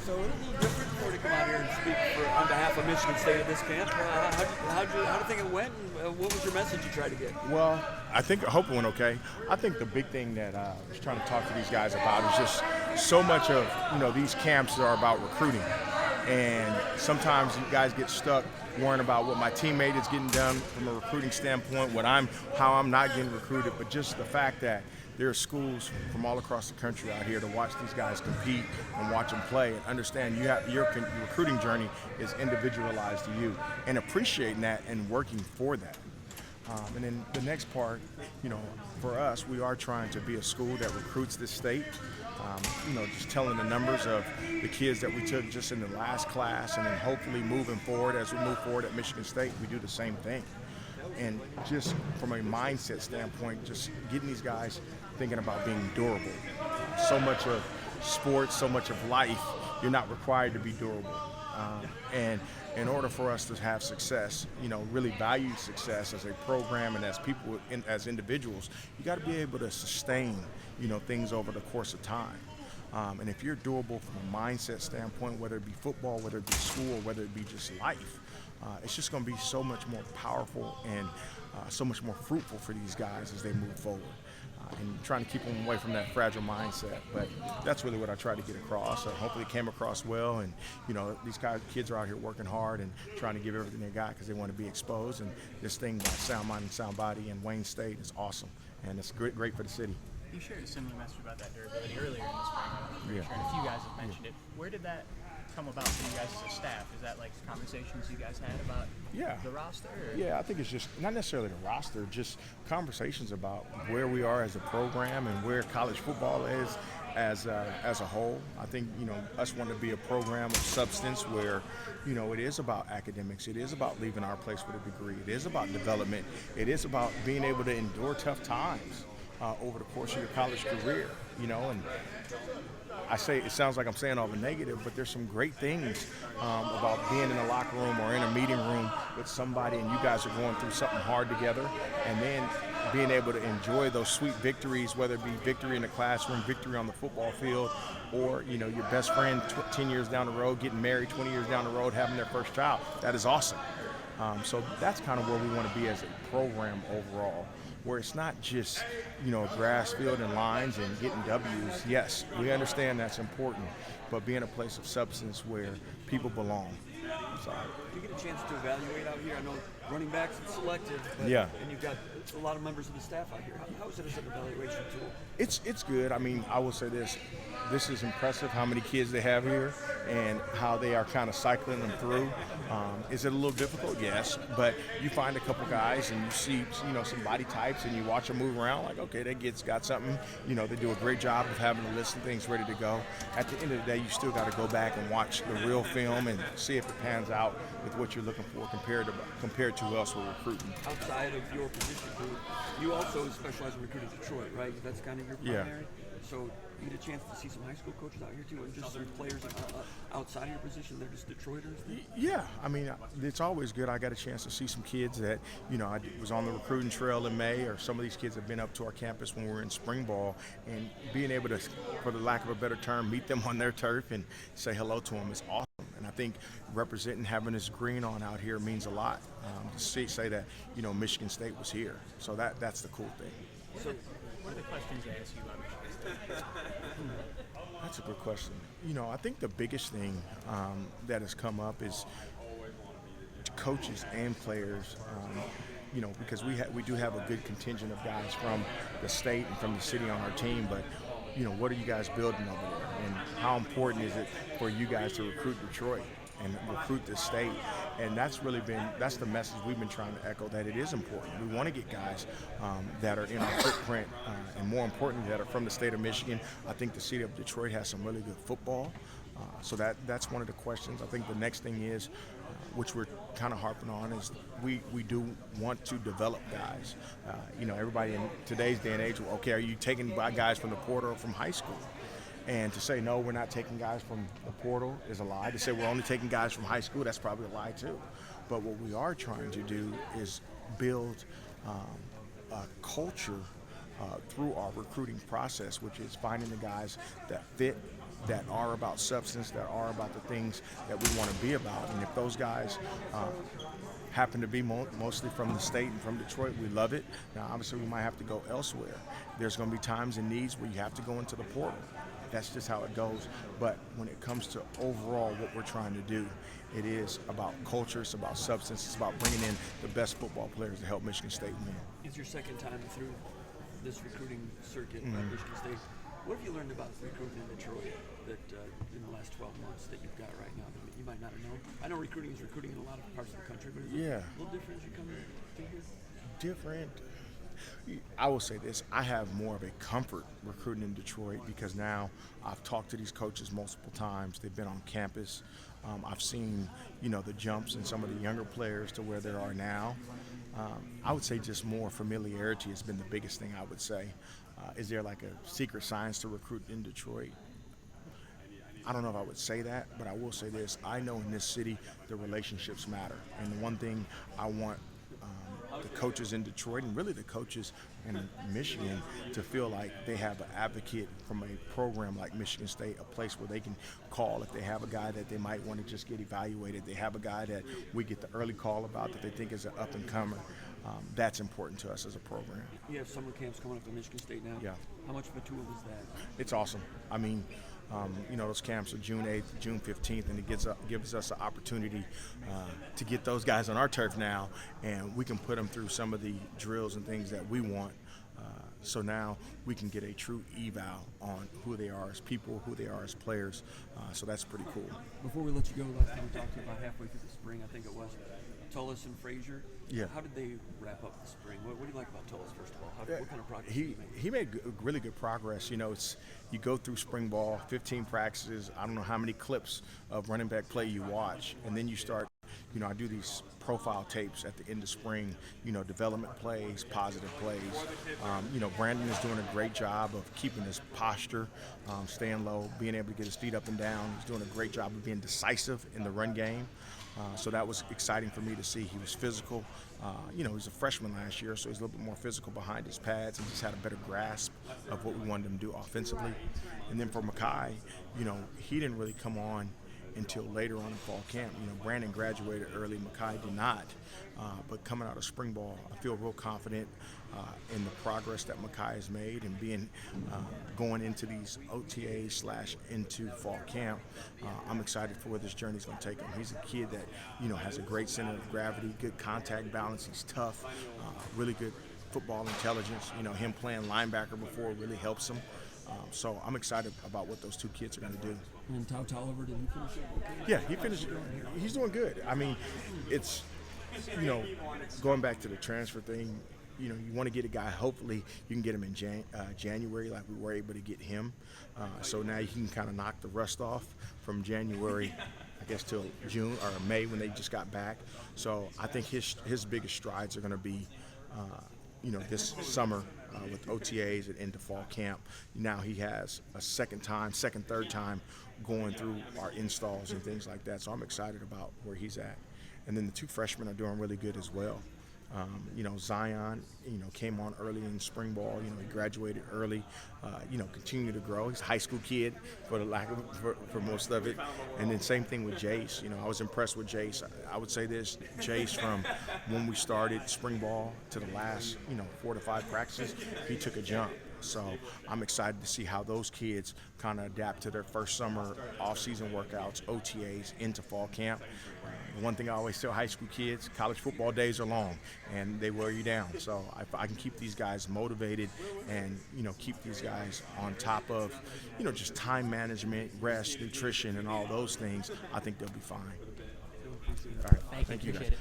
So a little different for you to come out here and speak on behalf of Michigan State at this camp. How do you think it went, and what was your message you tried to get? Well, I hope it went okay. I think the big thing that I was trying to talk to these guys about is just so much of these camps are about recruiting, and sometimes you guys get stuck worrying about what my teammate is getting done from a recruiting standpoint, how I'm not getting recruited, but just the fact that there are schools from all across the country out here to watch these guys compete and watch them play and understand your recruiting journey is individualized to you, and appreciating that and working for that. And then the next part, for us, we are trying to be a school that recruits this state. Just telling the numbers of the kids that we took just in the last class, and then hopefully moving forward, as we move forward at Michigan State, we do the same thing. And just from a mindset standpoint, just getting these guys thinking about being durable. So much of sports, so much of life, you're not required to be durable. And in order for us to have success, really value success as a program and as people, as individuals, you got to be able to sustain, things over the course of time. And if you're durable from a mindset standpoint, whether it be football, whether it be school, whether it be just life, it's just going to be so much more powerful and so much more fruitful for these guys as they move forward. And trying to keep them away from that fragile mindset. But that's really what I try to get across. Hopefully it came across well. And, these kids are out here working hard and trying to give everything they got because they want to be exposed. And this thing about sound mind and sound body in Wayne State is awesome. And it's great for the city. You shared a similar message about that durability earlier in the spring. I'm pretty Yeah. sure, and a few guys have mentioned it. Where did that come about for you guys as a staff? Is that like conversations you guys had about the roster? Or? Yeah, I think it's just not necessarily the roster, just conversations about where we are as a program and where college football is as a whole. I think, us wanting to be a program of substance where, it is about academics. It is about leaving our place with a degree. It is about development. It is about being able to endure tough times over the course of your college career, and I say it sounds like I'm saying all the negative, but there's some great things about being in a locker room or in a meeting room with somebody and you guys are going through something hard together, and then being able to enjoy those sweet victories, whether it be victory in the classroom, victory on the football field, or your best friend 10 years down the road getting married, 20 years down the road having their first child. That is awesome. So that's kind of where we want to be as a program overall, where it's not just, grass, field, and lines and getting W's. Yes, we understand that's important, but being a place of substance where people belong. So. Do you get a chance to evaluate out here? I know running backs it's selective, but, Yeah. and you've got a lot of members of the staff out here. How is it as an evaluation tool? It's good. I mean, I will say this. This is impressive how many kids they have here and how they are kind of cycling them through. Is it a little difficult? Yes. But you find a couple guys and you see, some body types and you watch them move around like, okay, that kid's got something. They do a great job of having a list of things ready to go. At the end of the day, you still got to go back and watch the real film and see if it pans out with what you're looking for compared to who else we're recruiting. Outside of your position group, you also specialize in recruiting Detroit, right? That's kind of your primary. So you get a chance to see some high school coaches out here too, and just some players outside of your position. They're just Detroiters. Yeah, I mean, it's always good. I got a chance to see some kids that, I was on the recruiting trail in May, or some of these kids have been up to our campus when we were in spring ball, and being able to, for the lack of a better term, meet them on their turf and say hello to them is awesome. And I think representing, having this green on out here means a lot. To say that, Michigan State was here. So that's the cool thing. So, what are the questions they ask you about Michigan State? That's a good question. I think the biggest thing that has come up is coaches and players, because we do have a good contingent of guys from the state and from the city on our team, but what are you guys building over there, and how important is it for you guys to recruit Detroit and recruit this state? And that's the message we've been trying to echo, that it is important. We want to get guys that are in our footprint, and more importantly, that are from the state of Michigan. I think the city of Detroit has some really good football. So that's one of the questions. I think the next thing is, which we're kind of harping on, is we do want to develop guys. Everybody in today's day and age, okay, are you taking guys from the portal or from high school? And to say, no, we're not taking guys from the portal is a lie. To say we're only taking guys from high school, that's probably a lie too. But what we are trying to do is build a culture through our recruiting process, which is finding the guys that fit that are about substance, that are about the things that we want to be about. And if those guys happen to be mostly from the state and from Detroit, we love it. Now, obviously, we might have to go elsewhere. There's going to be times and needs where you have to go into the portal. That's just how it goes. But when it comes to overall what we're trying to do, it is about culture, it's about substance, it's about bringing in the best football players to help Michigan State win. It's your second time through this recruiting circuit at Michigan State. What have you learned about recruiting in Detroit that in the last 12 months that you've got right now that you might not have known? I know recruiting is recruiting in a lot of parts of the country, but is it a little different as you come to here? Different. I will say this, I have more of a comfort recruiting in Detroit because now I've talked to these coaches multiple times. They've been on campus. I've seen, the jumps in some of the younger players to where they are now. I would say just more familiarity has been the biggest thing I would say. Is there like a secret science to recruit in Detroit? I don't know if I would say that, but I will say this. I know in this city the relationships matter. And the one thing I want the coaches in Detroit and really the coaches in Michigan to feel like they have an advocate from a program like Michigan State, a place where they can call if they have a guy that they might want to just get evaluated. They have a guy that we get the early call about that they think is an up-and-comer. That's important to us as a program. You have summer camps coming up at Michigan State now. Yeah. How much of a tool is that? It's awesome. I mean, those camps are June 8th, June 15th, and it gives us an opportunity to get those guys on our turf now, and we can put them through some of the drills and things that we want. So now we can get a true eval on who they are as people, who they are as players. So that's pretty cool. Before we let you go, last time we talked to you about halfway through the spring, I think it was, Tullis and Frazier. Yeah. How did they wrap up the spring? What do you like about Tullis, first of all? What kind of progress did he make? He made really good progress. You go through spring ball, 15 practices, I don't know how many clips of running back play you watch, and then you start, I do these profile tapes at the end of spring, development plays, positive plays. Brandon is doing a great job of keeping his posture, staying low, being able to get his feet up and down. He's doing a great job of being decisive in the run game. So that was exciting for me to see. He was physical. He was a freshman last year, so he's a little bit more physical behind his pads and just had a better grasp of what we wanted him to do offensively. And then for Mekhi, he didn't really come on until later on in fall camp. Brandon graduated early, Mekhi did not. But coming out of spring ball, I feel real confident in the progress that Mekhi has made and going into these OTAs / into fall camp. I'm excited for where this journey is going to take him. He's a kid that, has a great center of gravity, good contact balance, he's tough, really good football intelligence. Him playing linebacker before really helps him. So I'm excited about what those two kids are going to do. And Tau Tolliver, did he finish it okay? Yeah, he finished. He's doing good. I mean, it's, going back to the transfer thing, you want to get a guy, hopefully you can get him in January like we were able to get him. So now you can kind of knock the rust off from January, I guess, till June or May when they just got back. So I think his biggest strides are going to be, this summer with OTAs and into fall camp. Now he has a third time going through our installs and things like that. So I'm excited about where he's at. And then the two freshmen are doing really good as well. Zion, came on early in spring ball. He graduated early. Continued to grow. He's a high school kid, for most of it. And then same thing with Jace. I was impressed with Jace. I would say this: Jace, from when we started spring ball to the last, 4 to 5 practices, he took a jump. So I'm excited to see how those kids kind of adapt to their first summer off-season workouts, OTAs, into fall camp. The one thing I always tell high school kids, college football days are long and they wear you down. So if I can keep these guys motivated and, keep these guys on top of, just time management, rest, nutrition, and all those things, I think they'll be fine. All right. Thank you. Guys. Appreciate it.